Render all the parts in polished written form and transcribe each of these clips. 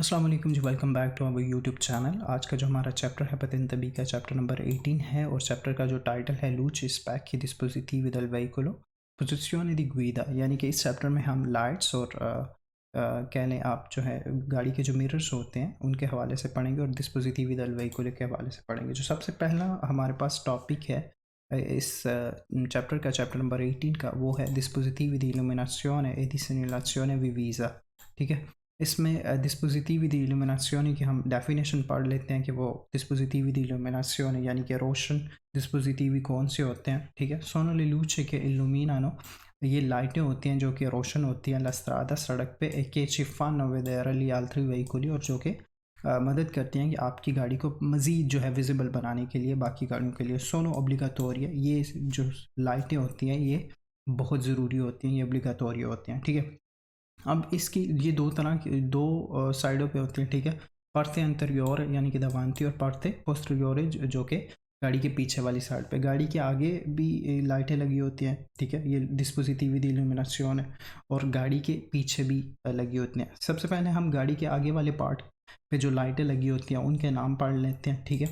अस्सलाम वालेकुम जी, welcome back to our YouTube channel. आज का जो हमारा चैप्टर है पतंतबी का चैप्टर नंबर 18 है और चैप्टर का जो टाइटल है लूच स्पेक्chi dispositivi del veicolo posizione di guida, यानी कि इस चैप्टर में हम लाइट्स और कह लें आप जो है गाड़ी के जो मिरर्स होते हैं उनके हवाले से पढ़ेंगे और dispositivi del veicolo के हवाले से पढ़ेंगे। जो सबसे पहला हमारे पास टॉपिक है इस चैप्टर का, चैप्टर नंबर 18 का, वो है dispositivi di illuminazione e di segnalazione vivisa। ठीक है, इसमें डिस्पोजिटिव दी इल्यूमिनाzione की हम डेफिनेशन पढ़ लेते हैं कि वो डिस्पोजिटिव दी इल्यूमिनाzione यानी कि रोशन डिस्पोजिटिव कौन से होते हैं। ठीक है, सोनो ले luce che illuminano, ये लाइटें होती हैं जो कि रोशन होती हैं la strada, सड़क पे, e che ci fanno vedere gli altri veicoli, और जो कि मदद करती हैं कि आपकी गाड़ी को मज़ीद जो है विजिबल बनाने के लिए बाकी गाड़ियों के लिए। सोनो ओब्लिगाटोरिया, ये जो लाइटें होती हैं ये बहुत ज़रूरी होती हैं, ये ओब्लिगाटोरिया होती हैं। ठीक है, अब इसकी ये दो तरह की दो साइडों पे होती हैं। ठीक है, parte anteriore यानी कि दावांती और parte posteriore जो कि गाड़ी के पीछे वाली साइड पे। गाड़ी के आगे भी लाइटें लगी होती हैं। ठीक है, ये dispositivi di illuminazione, और गाड़ी के पीछे भी लगी होती हैं। सबसे पहले हम गाड़ी के आगे वाले पार्ट पे जो लाइटें लगी होती हैं उनके नाम पढ़ लेते हैं। ठीक है,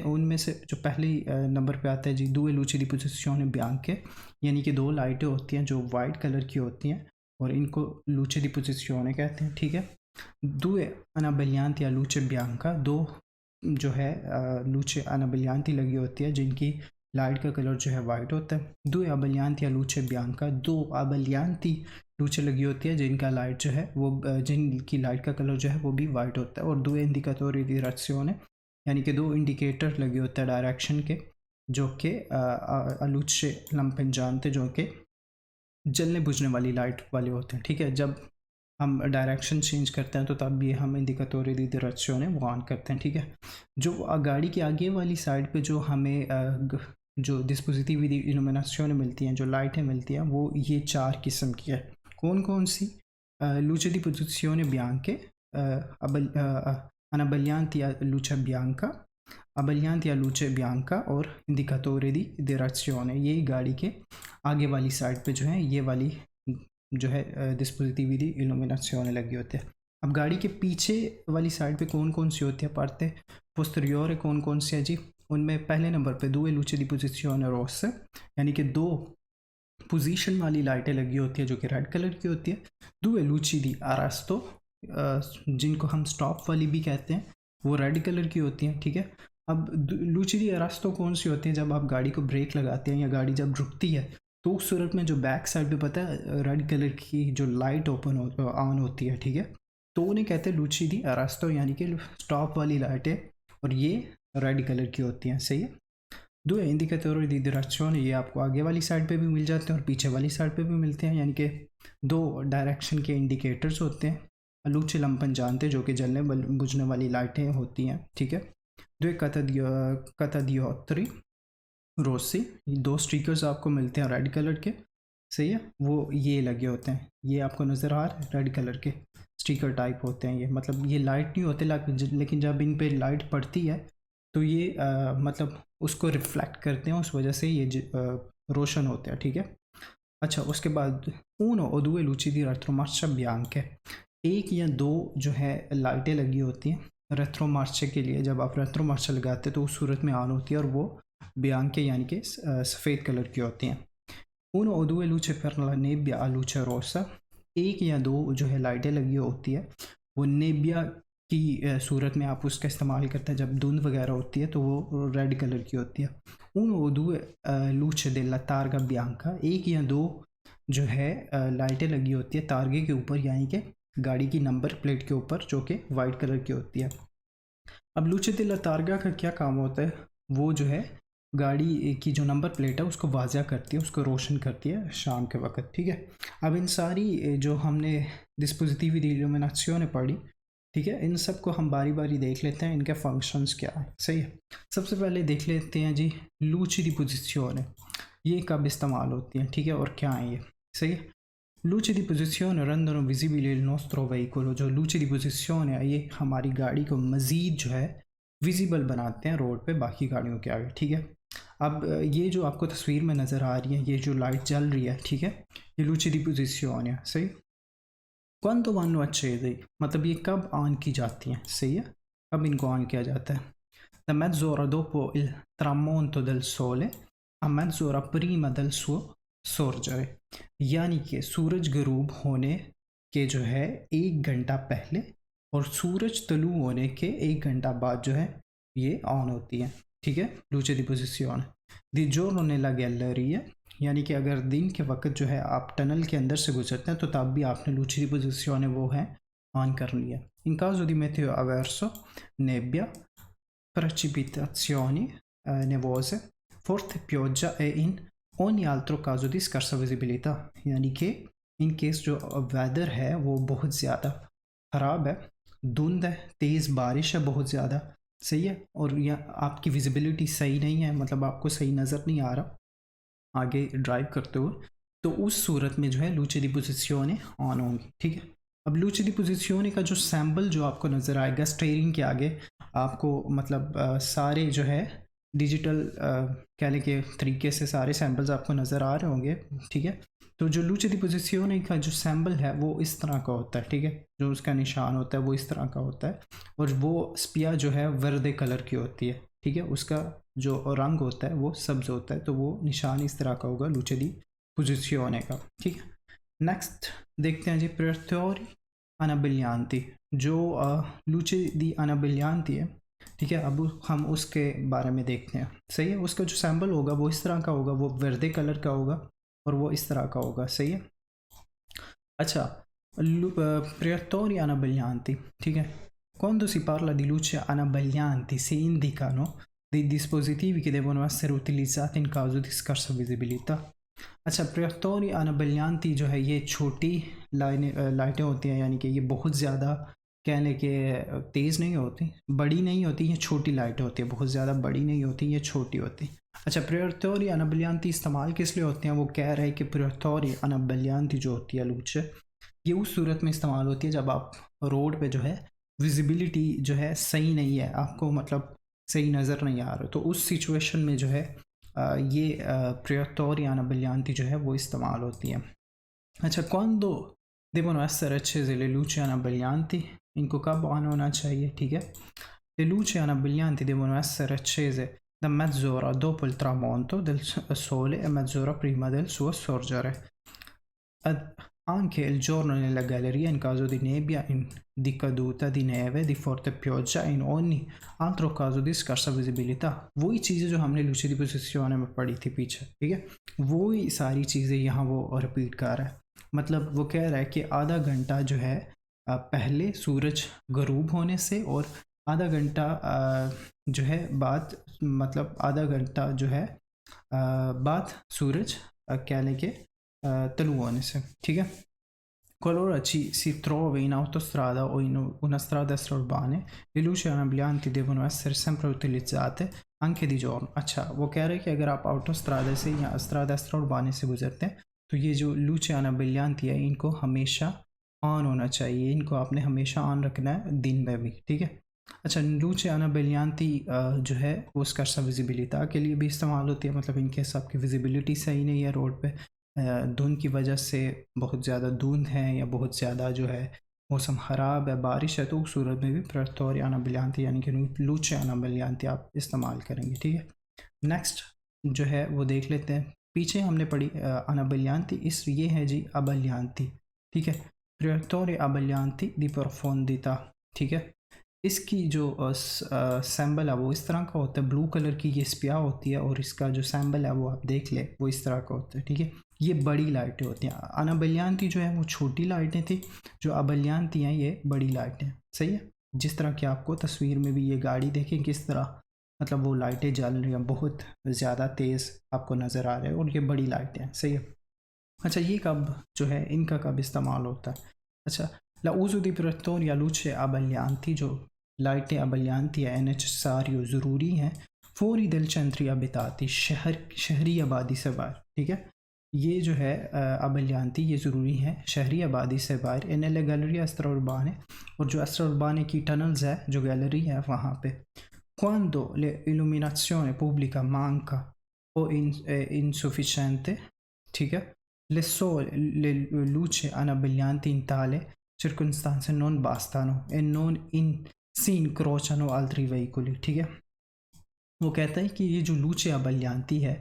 उनमें से जो पहले नंबर पे आता है जी, due luci di posizione bianche, यानी कि दो लाइटें होती हैं जो वाइट कलर की होती हैं और इनको लूचे दी पोजिzione कहते हैं। ठीक है, due anabbellanti a luce bianca, दो जो है लूचे अनाबलियांती लगी होती है जिनकी लाइट का कलर जो है वाइट होता है। due abbaglianti a luce bianca, दो अबलियांती लूचे लगी होती है जिनका लाइट जो है वो जिनकी लाइट का कलर जो है वो भी वाइट होता है। और due indicatori di direzione, यानी कि दो इंडिकेटर लगे होते हैं डायरेक्शन के जो कि luce lampeggiante, जो कि जलने बुझने वाली लाइट वाले होते हैं। ठीक है, जब हम डायरेक्शन चेंज करते हैं तो तब ये हम इंडिकेटोरे दी direzione वो ऑन करते हैं। ठीक है, जो गाड़ी की आगे वाली साइड पे जो हमें जो डिस्पोजिटिव दी इल्यूमिनाzione मिलती हैं, जो लाइटें मिलती हैं, वो ये चार किस्म की है। कौन कौन सी? luce di posizione bianche, anabbellanti a luce bianca, abbaglianti a luce bianca और indicatore di direzione, ये गाड़ी के आगे वाली साइड पे जो है ये वाली जो है डिस्पोजिटिव दी इल्यूमिनाzione लगी होती है। अब गाड़ी के पीछे वाली साइड पे कौन कौन सी होती है? parte posteriore कौन कौन सी है जी? उनमें पहले नंबर पे due luci di posizione rosse, यानी कि दो पोजीशन वाली लाइटें लगी होती है जो कि रेड कलर की होती है। due luci di arresto, जिनको हम स्टॉप वाली भी कहते हैं, वो रेड कलर की होती हैं। ठीक है, अब luci di arresto कौन सी होती है? जब आप गाड़ी को ब्रेक लगाते हैं या गाड़ी जब रुकती है तो उस सूरत में जो बैक साइड पे पता है रेड कलर की जो लाइट ऑन होती है। ठीक है, तो उन्हें कहते हैं luci di arresto, यानी कि स्टॉप वाली लाइटें, और ये रेड कलर की होती हैं। सही है, दो इंडिकेटर दी direzione, ये आपको आगे वाली साइड पे भी मिल जाते हैं और पीछे वाली साइड पे भी मिलते हैं, यानी कि दो डायरेक्शन के इंडिकेटर्स होते हैं। luce lampeggiante, जो कि जलने बुझने वाली लाइटें होती हैं। ठीक है, दो catadiopteri रोसी, दो स्टिकर्स आपको मिलते हैं रेड कलर के। सही है, वो ये लगे होते हैं, ये आपको नज़र आ रहा है, रेड कलर के स्टिकर टाइप होते हैं ये। मतलब ये लाइट नहीं होते लेकिन जब इन पे लाइट पड़ती है तो ये मतलब उसको रिफ्लेक्ट करते हैं, उस वजह से ये रोशन होते हैं। ठीक है, अच्छा, उसके बाद uno o due luci di retromarcia bianche, एक या दो जो है लाइटें लगी होती हैं रेट्रोमार्चे के लिए। जब आप रेट्रोमार्चा लगाते हैं तो उस सूरत में ऑन होती है और वो बियांके यानी कि सफ़ेद कलर की होती हैं। uno o due luci per la nebbia a luce rossa, एक या दो जो है लाइटें लगी होती है, वो नेबिया की सूरत में आप उसका इस्तेमाल करते हैं। जब धुंध वगैरह होती है तो वो रेड कलर की होती है। uno o due luci della targa bianca, एक या दो जो है लाइटें लगी होती है तारगे के ऊपर, यानी कि गाड़ी की नंबर प्लेट के ऊपर, जो कि वाइट कलर की होती है। अब luce della targa का क्या काम होता है? वो जो है गाड़ी की जो नंबर प्लेट है उसको वाज़ा करती है, उसको रोशन करती है शाम के वक्त। ठीक है, अब इन सारी जो हमने dispositivi di illuminazione पढ़ी, ठीक है, इन सब को हम बारी बारी देख लेते हैं, इनके फंक्शंस क्या है। सही है, सबसे पहले देख लेते हैं जी luci di posizione, ये कब इस्तेमाल होती है। ठीक है, और क्या है ये। सही है, luci di posizione rendono visibile il nostro veicolo, जो luci di posizione है ये हमारी गाड़ी को मज़ीद जो है विजिबल बनाते हैं रोड पे बाकी गाड़ियों के आगे। ठीक है, अब ये जो आपको तस्वीर में नज़र आ रही है, ये जो लाइट जल रही है, ठीक है, ये luci di posizione है। सही, quando vanno accesi मतलब ये कब ऑन की जाती हैं, सही है, कब इनको ऑन किया जाता है? Da mezz'ora dopo il tramonto del sole a mezz'ora prima del suo sorgere, यानी कि सूरज गरूब होने के जो है 1 घंटा पहले और सूरज तलू होने के 1 घंटा बाद जो है ये ऑन होती है, ठीक है। luce di posizione di giorno nella galleria, यानी कि अगर दिन के वक्त जो है आप टनल के अंदर से गुजरते हैं तो तब भी आपने luce di posizione वो है ऑन करनी है। in caso di meteo avverso, nebbia, precipitazioni nevose, forte pioggia e in ogni altro caso di scarsa visibilità, यानी कि इन केस जो वेदर है वो बहुत ज़्यादा ख़राब है, धुंध है, तेज़ बारिश है बहुत ज़्यादा, सही है, और या आपकी विजिबिलिटी सही नहीं है, मतलब आपको सही नज़र नहीं आ रहा आगे ड्राइव करते हुए, तो उस सूरत में जो है luce di posizione ऑन होंगी, ठीक है। अब luce di posizione का जो सैम्बल जो आपको नज़र आएगा स्टीयरिंग के आगे, आपको मतलब सारे जो है डिजिटल कहने के तरीके से सारे सैम्बल्स आपको नज़र आ रहे होंगे, ठीक है। तो जो luce di posizione का जो सैम्बल है वो इस तरह का होता है, ठीक है, जो उसका निशान होता है वो इस तरह का होता है, और वो स्पिया जो है वर्दे कलर की होती है, ठीक है, उसका जो रंग होता है वो सब्ज होता है, तो वो निशान इस तरह का होगा luce di posizione का, ठीक है। नेक्स्ट देखते हैं जी predatori anabillanti, जो luce di anabillanti है, ठीक है। अब हम उसके बारे में देखते हैं, सही है। उसका जो सैम्बल होगा वो इस तरह का होगा, वो वर्दे कलर का होगा और वो इस तरह का होगा, सही है। अच्छा, predatori anabillanti, ठीक है। Quando si parla di luce anabillanti si indicano dei dispositivi che devono essere utilizzati in caso di scarsa visibilità। अच्छा, प्रियटोरी अनबलियांती जो है ये छोटी लाइटें होती हैं, यानी कि ये बहुत ज़्यादा कहने के तेज़ नहीं होती, बड़ी नहीं होती, ये छोटी लाइटें होती हैं, बहुत ज़्यादा बड़ी नहीं होती, ये छोटी होती। अच्छा, प्रियटोरी अनबलियांती इस्तेमाल किस लिए होती हैं? वो कह रहे हैं कि प्रियटोरी अनबलियांती जो होती है लूचे, ये उस सूरत में इस्तेमाल होती है जब आप रोड पे जो है विजिबिलिटी जो है सही नहीं है, आपको मतलब सही नज़र नहीं आ रहा, तो उस सिचुएशन में जो है ये प्रियटोरी अनबलियांती जो है वो इस्तेमाल होती है। अच्छा, quando devono essere accese le luci anabillanti, इनको कब ऑन होना चाहिए, ठीक है। Le luci anabillanti devono essere accese da mezz'ora dopo il tramonto del sole e mezz'ora prima del suo sorgere. Anche il giorno nella galleria in caso di nebbia, di caduta di neve, di forte pioggia e in ogni altro caso di scarsa visibilità। वही चीज़ें जो हमने luce di posizione में पढ़ी थी पीछे, ठीक है, वही सारी चीज़ें यहाँ वो रिपीट कर रहा है। मतलब वो कह रहा है कि आधा घंटा जो है पहले सूरज गरूब होने से और आधा घंटा जो है बाद, मतलब आधा घंटा जो है बाद सूरज कह लें कि तलू होने से, ठीक है। Qualora ci si trovi in autostrada o in una strada extraurbane, le luci anabillanti devono essere sempre utilizzate anche di giorno। अच्छा, वो कह रहे हैं कि अगर आप ऑटोस्ट्रादा से या स्ट्रादा एक्स्ट्राउर्बाने से गुजरते हैं तो ये जो luce anabillanti है इनको हमेशा ऑन होना चाहिए, इनको आपने हमेशा ऑन रखना है दिन में भी, ठीक है। अच्छा, luce anabillanti जो है वो स्कार्सा विजिबिलिटी के लिए भी इस्तेमाल होती है, मतलब इनके केस आपकी विजिबिलिटी सही नहीं है रोड पे, धुंध की वजह से बहुत ज़्यादा धुंध है या बहुत ज़्यादा जो है मौसम ख़राब है, बारिश है, तो उस सूरत में भी प्रियटोरी अनबलियांती यानी कि luce anabillanti आप इस्तेमाल करेंगे, ठीक है। नेक्स्ट जो है वो देख लेते हैं, पीछे हमने पढ़ी अनबलियांती, इस ये है जी अबलियांती, ठीक है। प्रियटोरी अबलियांती दी profondità, ठीक है। इसकी जो सैम्बल है वो इस तरह का होता है, ब्लू कलर की ये स्पिया होती है और इसका जो सैम्बल है वो आप देख ले वो इस तरह का होता है, ठीक है। ये बड़ी लाइटें होती हैं, अनबलियांती जो है वो छोटी लाइटें थी, जो अबलियांती हैं ये बड़ी लाइटें, सही है। जिस तरह की आपको तस्वीर में भी ये गाड़ी देखें किस तरह मतलब वो लाइटें जल रही हैं, बहुत ज़्यादा तेज़ आपको नज़र आ रहे हैं और ये बड़ी लाइटें हैं, सही है। अच्छा, ये कब जो है इनका कब इस्तेमाल होता है? अच्छा, la uso di protettori a luce abbaglianti, जो लाइटें अबलियांती है necessario ज़रूरी हैं फौरी del centri abitati, शहरी आबादी से बाहर, ठीक है। ये जो है अबलियांती ये ज़रूरी है शहरी आबादी से बाहर, e nelle gallerie extraurbane, और जो extraurbane की टनल्स है जो गैलरी है वहाँ पे। quando l'illuminazione pubblica manca o è insufficiente, ठीक है, le luci anabillanti in tale circostanze non bastano e non si incrociano altri veicoli, ठीक है। वो कहता है कि ये जो luce abbaglianti है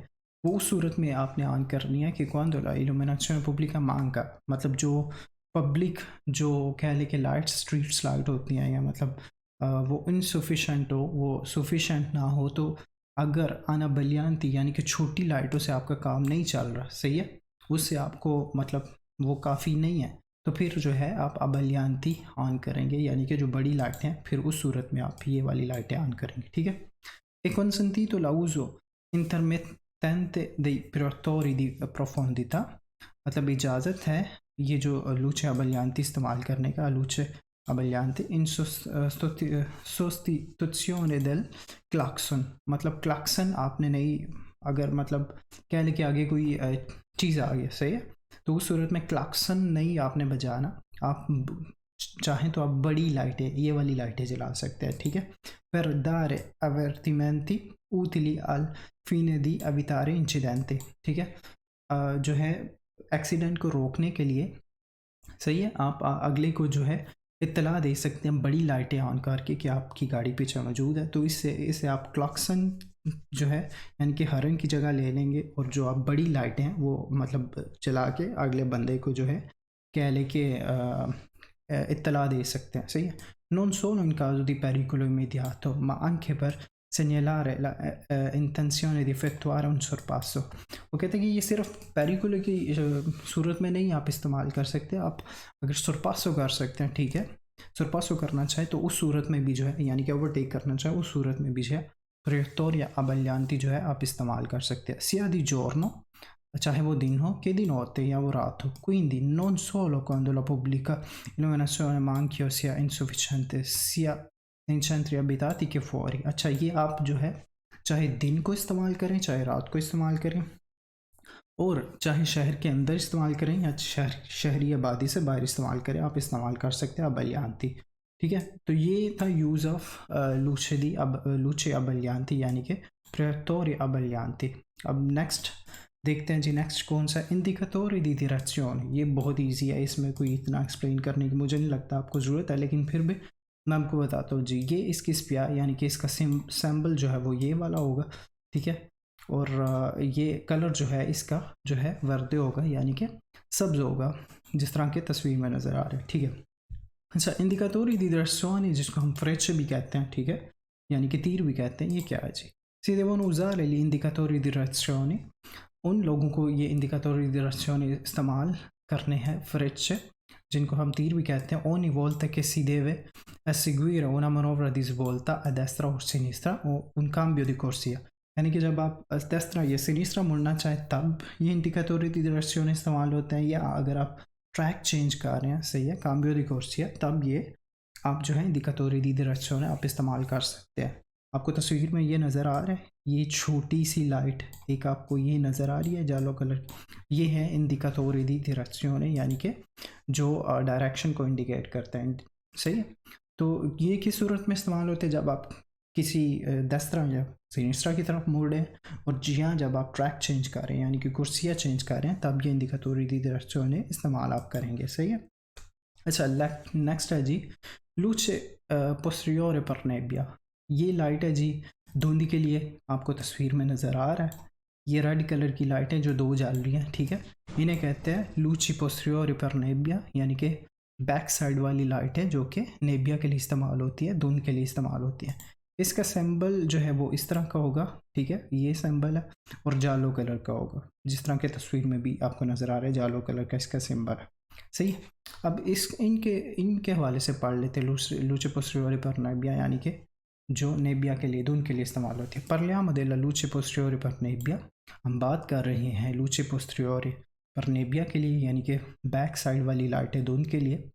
वो उस सूरत में आपने ऑन करनी है कि quando la illuminazione pubblica manca, मतलब जो पब्लिक जो कह ले कि लाइट्स स्ट्रीट्स लाइट होती हैं या मतलब वो इनसफिशेंट हो, वो सफिशेंट ना हो, तो अगर अनाबलियांती यानी कि छोटी लाइटों से आपका काम नहीं चल रहा, सही है, उससे आपको मतलब वो काफ़ी नहीं है, तो फिर जो है आप अबलियांती ऑन करेंगे, यानी कि जो बड़ी लाइटें हैं फिर उस सूरत में आप ये वाली लाइटें ऑन करेंगे, ठीक है। E consentito l'uso intermittente dei proiettori di profondità, मतलब इजाज़त है ये जो लूचे अबलियांती इस्तेमाल करने का, लूचे अबलियांती इन सोस्टिट्यूशिone del क्लाक्सन, मतलब क्लाक्सन आपने नहीं, अगर मतलब कह ले कि आगे कोई चीज़ आ गई, सही है, तो उस सूरत में क्लाक्सन नहीं आपने बजाना, आप चाहें तो आप बड़ी लाइटें, ये वाली लाइटें जला सकते हैं, ठीक है। per dare avvertimenti utili al fine di evitare incidenti, ठीक है। जो है एक्सीडेंट को रोकने के लिए, सही है, आप अगले को जो है इत्तला दे सकते हैं बड़ी लाइटें ऑन करके कि आपकी गाड़ी पीछे मौजूद है, तो इससे आप क्लॉक्सन जो है यानी कि हॉर्न की जगह ले लेंगे, और जो आप बड़ी लाइटें हैं वो मतलब चला के अगले बंदे को जो है कह ले कि इत्तला दे सकते हैं, सही है। non solo in caso di pericolo immediato ma anche per segnalare la intenzione di effettuare un sorpasso, वो कहते हैं कि ये सिर्फ पेरिकुलो की सूरत में नहीं आप इस्तेमाल कर सकते, आप अगर सरपासो कर सकते हैं, ठीक है, सरपासो करना चाहे तो उस सूरत में भी जो है यानी कि ओवरटेक करना चाहे उस सूरत में भी जो है proiettori abbaglianti जो है आप इस्तेमाल कर सकते हैं, sia di giorno, चाहे वो दिन हो che di notte या वो रात हो, quindi non solo quando la pubblica illuminazione manchi o sia insufficiente sia in centri abitati che fuori। अच्छा, ये आप जो है चाहे दिन को इस्तेमाल करें चाहे रात को इस्तेमाल करें, और चाहे शहर के अंदर इस्तेमाल करें या शहरी आबादी से बाहर इस्तेमाल करें, आप इस्तेमाल कर सकते हैं अबलियांती, ठीक है। तो ये था यूज़ ऑफ लूचे अबलियांती यानी कि proiettori abbaglianti। अब नेक्स्ट देखते हैं जी, नेक्स्ट कौन सा, इंडिकेटोरी दी direzione। ये बहुत इजी है, इसमें कोई इतना एक्सप्लेन करने की मुझे नहीं लगता आपको ज़रूरत है, लेकिन फिर भी मैं आपको बताता हूँ जी। ये इसकी स्पिया यानी कि इसका सिंबल जो है वो ये वाला होगा, ठीक है, और ये कलर जो है इसका जो है वर्दे होगा यानी कि सब्ज होगा, जिस तरह के तस्वीर में नज़र आ रहे हैं, ठीक है। अच्छा, इंडिकेटोरी दी direzione जिसको हम फ्रेचे भी कहते हैं, ठीक है, यानी कि तीर भी कहते हैं, ये क्या है जी। si devono usare gli indicatori di direzione, उन लोगों को ये इंडिकेटोरी दी direzione इस्तेमाल करने हैं फ्रेचे जिनको हम तीर भी कहते हैं, ogni volta che si deve eseguire una manovra di svolta a destra o sinistra o un cambio di corsia, यानी कि जब आप destra या sinistra मुड़ना चाहें तब ये इंडिकेटोरी दी direzione इस्तेमाल होते हैं, या अगर आप ट्रैक चेंज कर रहे हैं, सही है, cambio di corsia, तब ये आप जो है इंडिकेटोरी दी direzione आप इस्तेमाल कर सकते हैं। आपको तस्वीर में ये नज़र आ रहा है, ये छोटी सी लाइट एक आपको ये नज़र आ रही है येलो कलर, ये है इंडिकेटोरी दी direzione यानी कि जो डायरेक्शन को इंडिकेट करता है, सही है। तो ये किस सूरत में इस्तेमाल होते हैं, जब आप किसी destra या sinistra की तरफ मोड़ रहे हैं, और जी हाँ, जब आप ट्रैक चेंज कर रहे हैं यानी कि कुर्सियाँ चेंज कर रहे हैं, तब ये इंडिकेटोरी दी direzione इस्तेमाल आप करेंगे, सही है। अच्छा, नेक्स्ट है जी luce posteriore per nebbia। ये लाइट है जी धुंध के लिए, आपको तस्वीर में नज़र आ रहा है, ये रेड कलर की लाइट है जो दो जल रही हैं, ठीक है, इन्हें कहते हैं luci posteriori per nebbia, यानी कि बैक साइड वाली लाइट है जो कि नेबिया के लिए इस्तेमाल होती है, धुंध के लिए इस्तेमाल होती है। इसका सिंबल जो है वो इस तरह का होगा, ठीक है, ये सिंबल है, और जालो कलर का होगा, जिस तरह के तस्वीर में भी आपको नज़र आ रहा है जालो कलर का इसका सिंबल है, सही है। अब इनके हवाले से पढ़ लेते हैं luce posteriori per nebbia यानी कि जो नेबिया के लिए धुंध के लिए इस्तेमाल होती है। parliamo della luce posteriore per nebbia, हम बात कर रहे हैं luce posteriore per nebbia के लिए यानी कि बैक साइड वाली लाइटें धुंध के लिए।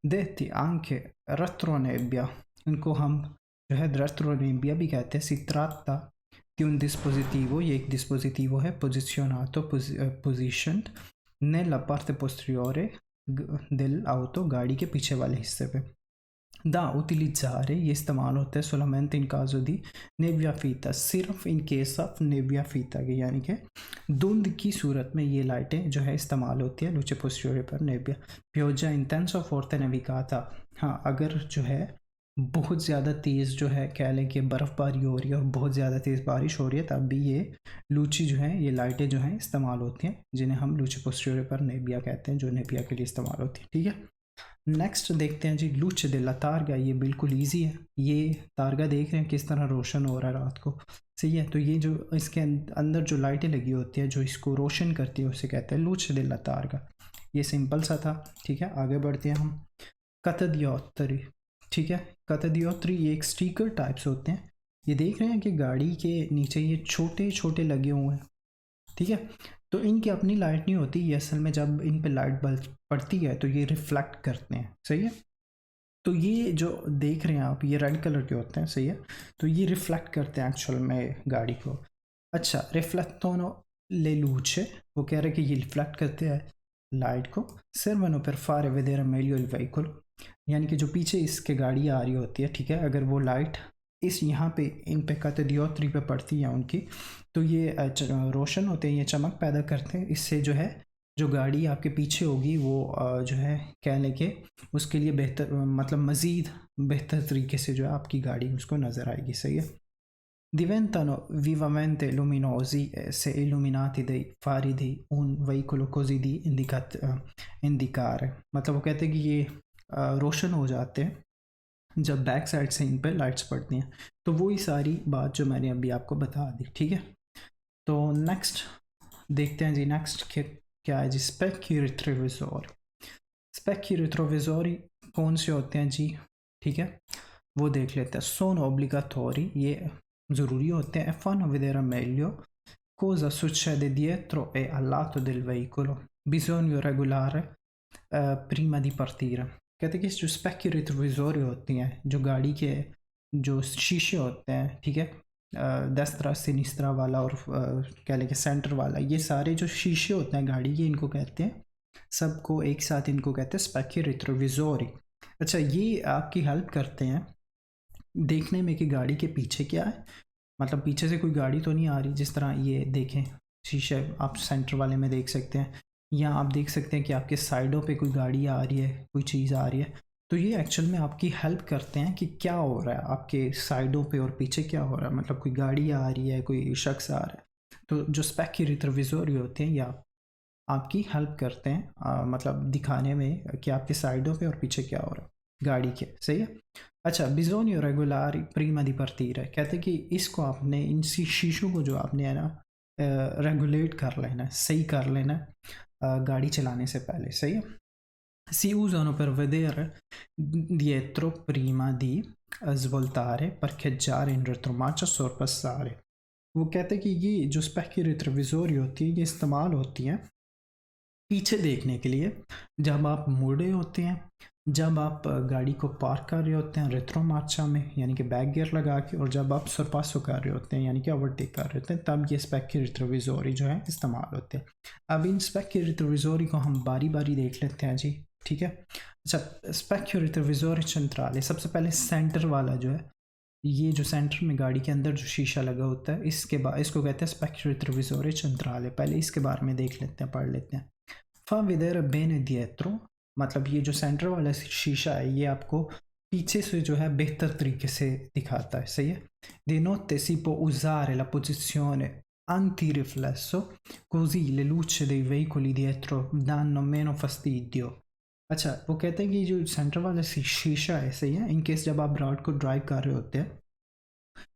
detti anche retronebbia, इनको हम जो है retronebbia भी कहते हैं। si tratta di un dispositivo, ये एक dispositivo है posizionato positioned nella parte posteriore dell'auto, गाड़ी के पीछे वाले हिस्से पे। Da utilizzare ये इस्तेमाल होता है solamente in caso di nebbia fitta, सिर्फ in case of nebbia fitta के, यानी कि धुंध की सूरत में ये लाइटें जो है इस्तेमाल होती है luce posteriore per nebbia, pioggia intensa o forte nevicata। हाँ, अगर जो है बहुत ज़्यादा तेज़ जो है कह लें कि बर्फ़बारी हो रही है और बहुत ज़्यादा तेज़ बारिश हो रही है, तब भी ये लूची जो है, ये लाइटें जो हैं इस्तेमाल होती हैं, जिन्हें हम लूचे पोस्टीरियर पर नेबिया कहते हैं, जो नेबिया के लिए इस्तेमाल होती है। ठीक है, नेक्स्ट देखते हैं जी लूचे दे ला तारगा। ये बिल्कुल ईजी है। ये तारगा देख रहे हैं किस तरह रोशन हो रहा है रात को, सही है। तो ये जो इसके अंदर जो लाइटें लगी होती है जो इसको रोशन करती है, उसे कहते हैं लूचे दे ला तारगा। ये सिंपल सा था। ठीक है, आगे बढ़ते हैं हम। कतदियोत्तरी, ठीक है, कतदियोत्तरी ये एक स्टिकर टाइप्स होते हैं। ये देख रहे हैं कि गाड़ी के नीचे ये छोटे छोटे लगे हुए हैं। ठीक है, तो इनकी अपनी लाइट नहीं होती, ये असल में जब इन पे लाइट बल्ब पड़ती है तो ये रिफ्लेक्ट करते हैं, सही है। तो ये जो देख रहे हैं आप, ये रेड कलर के होते हैं, सही है। तो ये रिफ्लेक्ट करते हैं एक्चुअल में गाड़ी को। अच्छा, रिफ्लेक्टोनो ले लूचे, वो कह रहे हैं कि ये रिफ्लेक्ट करते हैं लाइट को। servono per fare vedere meglio il veicolo, यानी कि जो पीछे इसके गाड़ी आ रही होती है, ठीक है, अगर वो लाइट इस यहाँ पे इन पे कतदियोत्री पे पड़ती है उनकी, तो ये रोशन होते हैं, ये चमक पैदा करते हैं। इससे जो है जो गाड़ी आपके पीछे होगी वो जो है कह लें कि उसके लिए बेहतर, मतलब मज़ीद बेहतर तरीके से जो है आपकी गाड़ी उसको नज़र आएगी, सही है। Diventano vivamente luminosi se illuminati dai fari di un veicolo così di indicare, मतलब वो कहते हैं कि ये रोशन हो जाते हैं जब बैक साइड से इन पे लाइट्स पड़ती हैं। तो वही सारी बात जो मैंने अभी आपको बता दी, ठीक है। तो नेक्स्ट देखते हैं जी, नेक्स्ट क्या है जी, स्पेक्की रिट्रोविजोरी। स्पेक्की रिट्रोविजोरी कौन से होते हैं जी, ठीक है, वो देख लेते हैं। सोनो ओब्लिगाटोरी, ये ज़रूरी होते हैं। fanno vedere meglio cosa succede dietro e al lato del veicolo, bisogna regolare prima di partire। कहते हैं कि जो स्पेक्की रिट्रोविजोरी होती हैं, जो गाड़ी के जो शीशे होते हैं, ठीक है, दस्त्रा सिनिस्त्रा वाला और कह लें कि सेंटर वाला, ये सारे जो शीशे होते हैं गाड़ी के, इनको कहते हैं, सबको एक साथ इनको कहते हैं स्पेक्की रिट्रोविजोरी। अच्छा, ये आपकी हेल्प करते हैं देखने में कि गाड़ी के पीछे क्या है, मतलब पीछे से कोई गाड़ी तो नहीं आ रही। जिस तरह ये देखें शीशे आप सेंटर वाले में देख सकते हैं, या आप देख सकते हैं कि आपके साइडों पे कोई गाड़ी आ रही है, कोई चीज़ आ रही है। तो ये एक्चुअल में आपकी हेल्प करते हैं कि क्या हो रहा है आपके साइडों पे और पीछे क्या हो रहा है, मतलब कोई गाड़ी आ रही है, कोई शख्स आ रहा है। तो जो स्पेक्की रिट्रोविजोरी होते हैं ये आपकी हेल्प करते हैं मतलब दिखाने में कि आपके साइडों पे और पीछे क्या हो रहा है गाड़ी के, सही है। अच्छा, bisogna regolare prima di partire, कहते हैं कि इसको आपने इन शीशों को जो आपने है ना रेगुलेट कर लेना है, सही कर लेना है गाड़ी चलाने से पहले, सही है। Si usano per vedere dietro prima di svoltare, parcheggiare in retromarcia, sorpassare। वो कहते हैं कि ये जो स्पेक्की रिट्रोविजोरी होती है ये इस्तेमाल होती हैं पीछे देखने के लिए, जब आप मुड़े होते हैं, जब आप गाड़ी को पार्क कर रहे होते हैं रेट्रो मार्चा में, यानी कि बैक गियर लगा के, और जब आप सरपासो कर रहे होते हैं, यानी कि ओवरटेक कर रहे होते हैं, तब ये स्पेक्की रिट्रोविजोरी जो है इस्तेमाल होते हैं। अब इन स्पेक्की रिट्रोविजोरी को हम बारी बारी देख लेते हैं जी, ठीक है। अच्छा, स्पेक्की रिट्रोविजोरी सेंट्रल है, सबसे पहले सेंटर वाला जो है, ये जो सेंटर में गाड़ी के अंदर जो शीशा लगा होता है, इसके बाद इसको कहते हैं स्पेक्की रिट्रोविजोरी सेंट्रल है। पहले इसके बारे में देख लेते हैं, पढ़ लेते हैं। fa vedere bene dietro, मतलब ये जो सेंटर वाला शीशा है ये आपको पीछे से जो है बेहतर तरीके से दिखाता है, सही है। di notte si può usare la posizione antiriflesso così le luci dei veicoli dietro danno meno fastidio। अच्छा, वो कहते हैं कि जो सेंटर वाला शीशा है, सही है, इनकेस जब आप रात को ड्राइव कर रहे होते हैं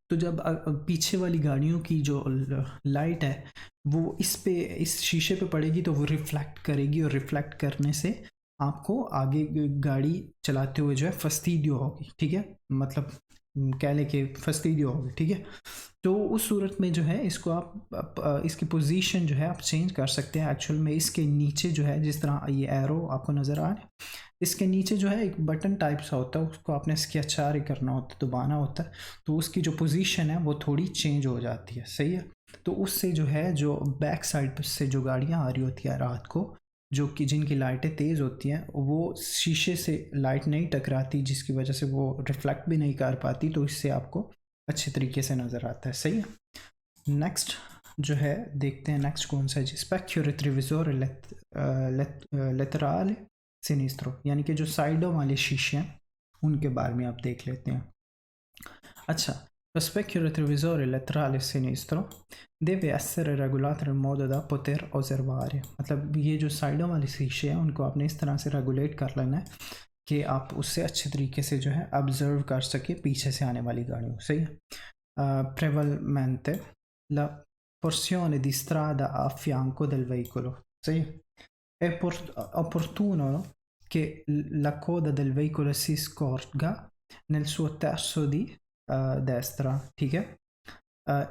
तो जब पीछे वाली गाड़ियों की जो लाइट है वो इस शीशे पे पड़ेगी तो वो रिफ्लेक्ट करेगी, और रिफ्लेक्ट करने से आपको आगे गाड़ी चलाते हुए जो है फस्तीदियो होगी, ठीक है, मतलब कह लें कि फस्तीदियो होगी, ठीक है। तो उस सूरत में जो है इसको आप इसकी पोजीशन जो है आप चेंज कर सकते हैं। एक्चुअल में इसके नीचे जो है, जिस तरह ये एरो आपको नज़र आ रहा है, इसके नीचे जो है एक बटन टाइप सा होता है, उसको आपने स्केचार करना होता है, दबाना होता है, तो उसकी जो पोजीशन है वो थोड़ी चेंज हो जाती है, सही है। तो उससे जो है जो बैक साइड से जो गाड़ियाँ आ रही होती है रात को, जो कि जिनकी लाइटें तेज़ होती हैं वो शीशे से लाइट नहीं टकराती, जिसकी वजह से वो रिफ्लेक्ट भी नहीं कर पाती, तो इससे आपको अच्छे तरीके से नज़र आता है। सही है। नेक्स्ट जो है देखते हैं नेक्स्ट कौन सा है जी, स्पेक्यू रिट्रोविज़ोर लेटरल सिनिस्ट्रो, यानी कि जो साइडों वाले शीशे हैं उनके बारे में आप देख लेते हैं। अच्छा, lo specchio retrovisore laterale sinistro deve essere regolato in modo da poter osservare, मतलब ये जो साइडों वाले शीशे हैं उनको आपने इस तरह से रेगुलेट कर लेना है कि आप उससे अच्छे तरीके से जो है ऑब्जर्व कर सके पीछे से आने वाली गाड़ियों। सही है। Prevalmente la porzione di strada a fianco del veicolo, sì? È opportuno, no, che la coda del veicolo si scorga nel suo terzo di destra, ठीक है?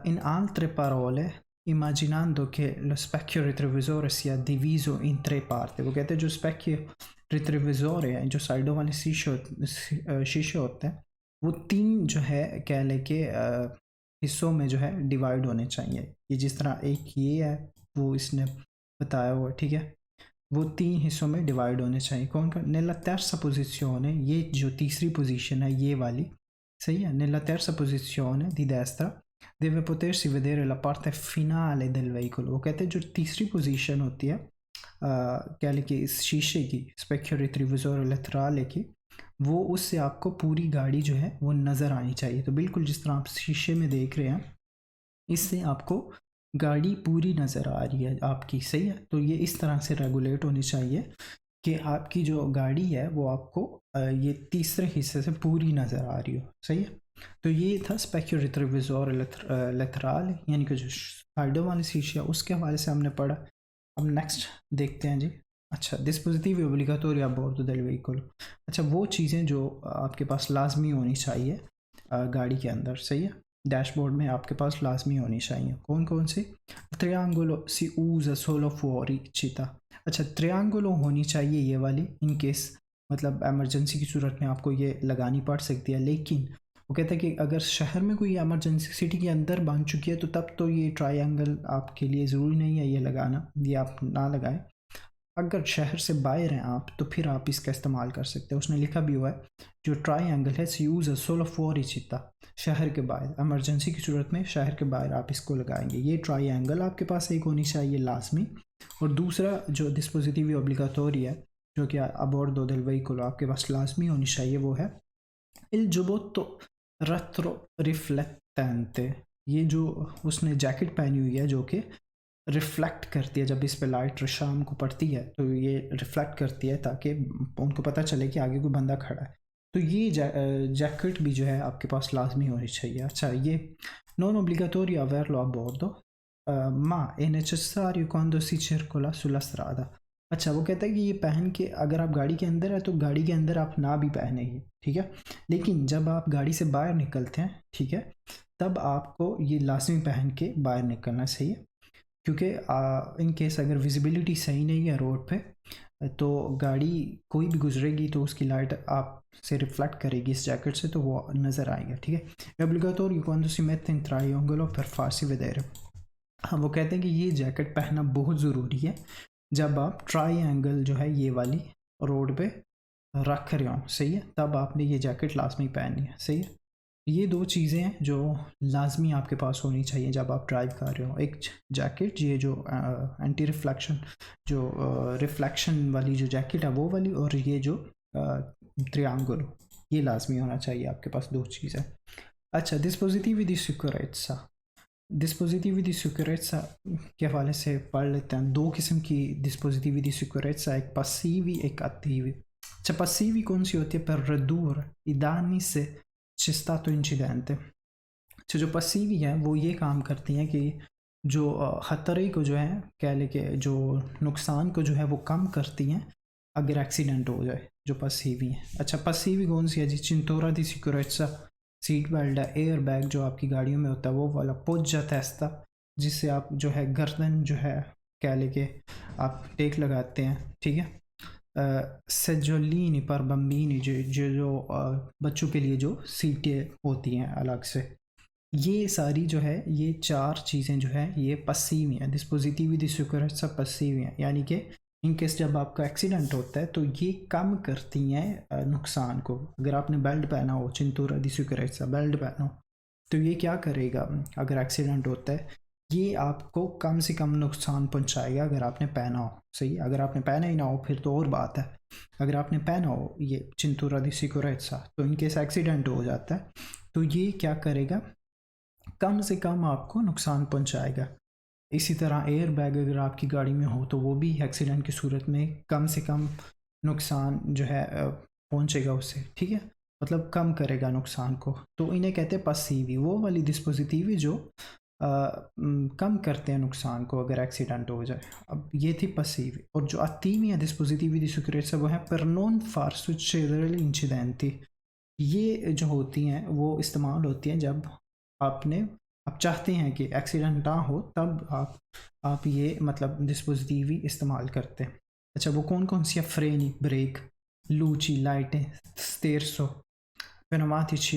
In altre parole, immaginando che lo specchio retrovisore sia diviso in tre parti, वो कहते हैं जो specchio retrovisore है, जो साइडों वाले शीशे होते हैं, वो तीन जो है कह लें कि हिस्सों में जो है डिवाइड होने चाहिए। ये जिस तरह एक ये है वो इसने बताया हुआ, ठीक है, वो तीन हिस्सों में डिवाइड होने चाहिए। कौन कौन? Nella terza posizione, ये जो तीसरी पोजीशन है ये वाली, सही है, nella terza posizione di destra deve potersi vedere la parte finale del veicolo। वो कहते हैं जो तीसरी पोजीशन होती है क्या लिखिए इस शीशे की, स्पेक्यो रिट्रोविज़ोर लेटरले की, वो उससे आपको पूरी गाड़ी जो है वो नज़र आनी चाहिए। तो बिल्कुल जिस तरह आप शीशे में देख रहे हैं इससे आपको गाड़ी पूरी नज़र आ रही है आपकी। सही है। तो ये इस तरह से रेगुलेट होनी चाहिए कि आपकी जो गाड़ी है वो आपको ये तीसरे हिस्से से पूरी नज़र आ रही हो। सही है। तो ये था स्पेक्यो रिट्रोविज़ोर लेटरल, यानी कि जो साइडों वाली शीशे उसके हवाले से हमने पढ़ा। अब नेक्स्ट देखते हैं जी। अच्छा, डिस्पोजिटिव ओब्लिगाटोरी a bordo del veicolo। अच्छा, वो चीज़ें जो आपके पास लाजमी होनी चाहिए गाड़ी के अंदर। सही है। डैशबोर्ड में आपके पास लाजमी होनी चाहिए। कौन कौन सी? ट्रियांगुलो si usa solo fuori città। अच्छा, ट्रियांगुलो होनी चाहिए ये वाली, इन केस मतलब एमरजेंसी की सूरत में आपको ये लगानी पड़ सकती है। लेकिन वो कहता है कि अगर शहर में कोई एमरजेंसी सिटी के अंदर बन चुकी है तो तब तो ये ट्रायंगल आपके लिए ज़रूरी नहीं है ये लगाना, ये आप ना लगाएं। अगर शहर से बाहर हैं आप तो फिर आप इसका इस्तेमाल कर सकते हैं। उसने लिखा भी हुआ है जो ट्रायंगल है यूज़ सोलो फॉर चित्ता, शहर के बाहर एमरजेंसी की सूरत में शहर के बाहर आप इसको लगाएंगे। ये ट्रायंगल आपके पास एक होनी चाहिए लाजमी। और दूसरा जो डिस्पोजिटिव ओब्लिगाटोरी है जो कि अबोर्डो देल वेहिकलो आपके पास लाजमी होनी चाहिए वो है il giubbotto retro riflettente। ये जो उसने जैकेट पहनी हुई है जो कि रिफ्लेक्ट करती है, जब इस पे लाइट शाम को पड़ती है तो ये रिफ्लेक्ट करती है ताकि उनको पता चले कि आगे कोई बंदा खड़ा है। तो ये जैकेट भी जो है आपके पास लाजमी होनी चाहिए। अच्छा, ये non obbligatorio averlo a bordo ma è necessario quando si circola sulla strada। अच्छा, वो कहता है कि ये पहन के अगर आप गाड़ी के अंदर है तो गाड़ी के अंदर आप ना भी पहने ही, ठीक है, लेकिन जब आप गाड़ी से बाहर निकलते हैं, ठीक है, तब आपको ये लाजमी पहन के बाहर निकलना सही है। क्योंकि इन केस अगर विजिबिलिटी सही नहीं है रोड पे तो गाड़ी कोई भी गुजरेगी तो उसकी लाइट आप से रिफ्लेक्ट करेगी इस जैकेट से, तो वो नज़र आएगा। ठीक है। obbligatorio quando si mette in triangolo per farsi vedere। हाँ, वो कहते हैं कि ये जैकेट पहनना बहुत ज़रूरी है जब आप ट्राई जो है ये वाली रोड पे रख रहे हो। सही है, तब आपने ये जैकेट लाजमी पहननी है। सही है। ये दो चीज़ें हैं जो लाजमी आपके पास होनी चाहिए जब आप ड्राइव कर रहे हो। एक जैकेट, ये जो एंटी रिफ्लेक्शन जो रिफ्लेक्शन वाली जो जैकेट है वो वाली, और ये जो ट्रियांगल, ये लाजमी होना चाहिए आपके पास, दो चीज़ें। अच्छा, dispositivi di sicurezza। dispositivi di sicurezza के हवाले से पढ़ लेते हैं। दो किस्म की dispositivi di sicurezza, एक passivi एक attivi। अच्छा, passivi कौन सी होती है? per ridurre i danni se c'è stato incidente। अच्छा, जो passivi हैं वो ये काम करती हैं कि जो ख़तरे को जो है कह ले के जो नुकसान को जो है वो कम करती हैं अगर एक्सीडेंट हो जाए, जो passivi हैं। अच्छा, passivi कौन सी है जी? cintura di sicurezza, seat belt है, एयर बैग जो आपकी गाड़ियों में होता है वो वाला, पोज्जा तेस्ता जिससे आप जो है गर्दन जो है कह लेके आप टेक लगाते हैं। ठीक है। सेजोलिनी पर बम्बिनी जो बच्चों के लिए जो सीटें होती हैं अलग से, ये सारी जो है ये चार चीज़ें जो है ये पसीवी हैं। डिस्पोजिटिवी दी सिक्योरेंसा पसीवी हैं, यानी कि इन केस जब आपका एक्सीडेंट होता है तो ये कम करती हैं नुकसान को। अगर आपने बेल्ट पहना हो, चिंतूरा दी सिक्योरेट्सा बेल्ट पहना हो, तो ये क्या करेगा अगर एक्सीडेंट होता है, ये आपको कम से कम नुकसान पहुंचाएगा अगर आपने पहना हो। सही, अगर आपने पहना ही ना हो फिर तो और बात है। अगर आपने पहना हो ये चिंतूरा दी सिक्योरेट्सा, तो इन केस एक्सीडेंट हो जाता है तो ये क्या करेगा, कम से कम आपको नुकसान पहुंचाएगा। इसी तरह एयर बैग अगर आपकी गाड़ी में हो तो वो भी एक्सीडेंट की सूरत में कम से कम नुकसान जो है पहुंचेगा उससे, ठीक है, मतलब कम करेगा नुकसान को। तो इन्हें कहते हैं पसीवी, वो वाली डिस्पोजिटिवी जो कम करते हैं नुकसान को अगर एक्सीडेंट हो जाए। अब ये थी पसीवी। और जो attivi a dispositivi di sicurezza वो है per non far succedere gli incidenti। ये जो होती हैं वो इस्तेमाल होती हैं जब आप चाहते हैं कि एक्सीडेंट ना हो, तब आप ये मतलब डिस्पोजिटिव इस्तेमाल करते हैं। अच्छा, वो कौन कौन सी है? फ्रेनी, ब्रेक, लूची, लाइटें, स्टेरसो, पेनोमाटिci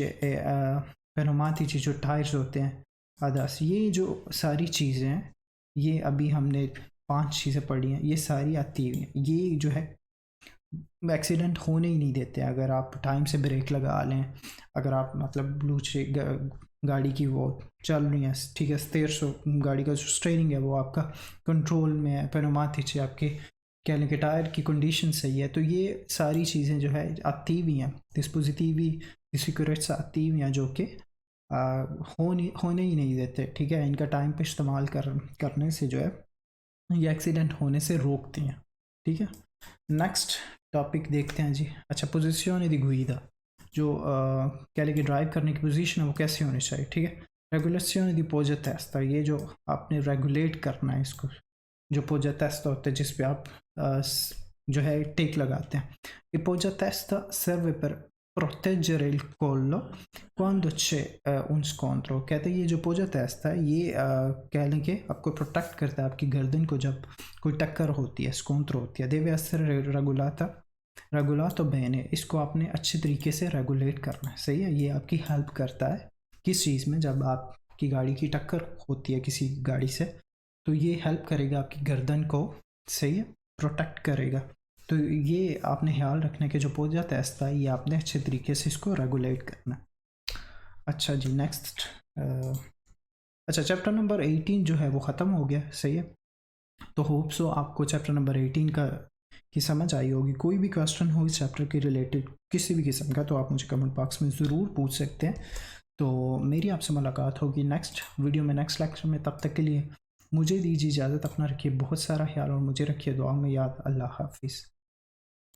जो टायर्स होते हैं, आदास, ये जो सारी चीज़ें हैं, ये अभी हमने 5 चीज़ें पढ़ी हैं, ये सारी आती हुई हैं। ये जो है एक्सीडेंट होने ही नहीं देते अगर आप टाइम से ब्रेक लगा लें, अगर आप मतलब लूचे गाड़ी की वो चल रही है, ठीक है, स्टेयर्स गाड़ी का जो स्टीयरिंग है वो आपका कंट्रोल में है, पेनोमाटिci आपके कह लें कि टायर की कंडीशन सही है, तो ये सारी चीज़ें जो है आती हुई हैं, डिस्पोजिटिवी दी सिक्योरेट्सा आती हुई हैं जो कि होने ही नहीं देते, ठीक है। इनका टाइम पे इस्तेमाल करने से जो है ये एक्सीडेंट होने से रोकती हैं, ठीक है। नेक्स्ट टॉपिक देखते हैं जी। अच्छा, पोजीशन दी गुइदा, जो कह लें कि ड्राइव करने की पोजीशन है वो कैसी होनी चाहिए, ठीक है। रेगुलेशन दी पोजा टेस्टा, ये जो आपने रेगुलेट करना है इसको, जो पोजा टेस्टा होता है जिस पे आप जो है टेक लगाते हैं। ये पोजा टेस्टा serve per proteggere il collo quando c'è un scontro। कहते हैं ये जो पोजा टेस्टा है ये कह लें कि आपको प्रोटेक्ट करता है आपकी गर्दन को जब कोई टक्कर होती है, स्कॉन्ट्रो होती है। deve essere regolato bene, इसको आपने अच्छे तरीके से रेगुलेट करना है, सही है। ये आपकी हेल्प करता है किस चीज़ में, जब आपकी गाड़ी की टक्कर होती है किसी गाड़ी से, तो ये हेल्प करेगा आपकी गर्दन को, सही है, प्रोटेक्ट करेगा। तो ये आपने ख्याल रखना कि जो पोजा टेस्ट था ये आपने अच्छे तरीके से इसको रेगुलेट करना। अच्छा जी, नेक्स्ट अच्छा, चैप्टर नंबर 18 जो है वो ख़त्म हो गया, सही है। तो होप सो आपको चैप्टर नंबर 18 की समझ आई होगी। कोई भी क्वेश्चन हो इस चैप्टर के रिलेटेड किसी भी किस्म का, तो आप मुझे कमेंट बॉक्स में ज़रूर पूछ सकते हैं। तो मेरी आपसे मुलाकात होगी नेक्स्ट वीडियो में, नेक्स्ट लेक्चर में। तब तक के लिए मुझे दीजिए इजाज़त, अपना रखिए बहुत सारा ख्याल और मुझे रखिए दुआ में याद। अल्लाह हाफिज़।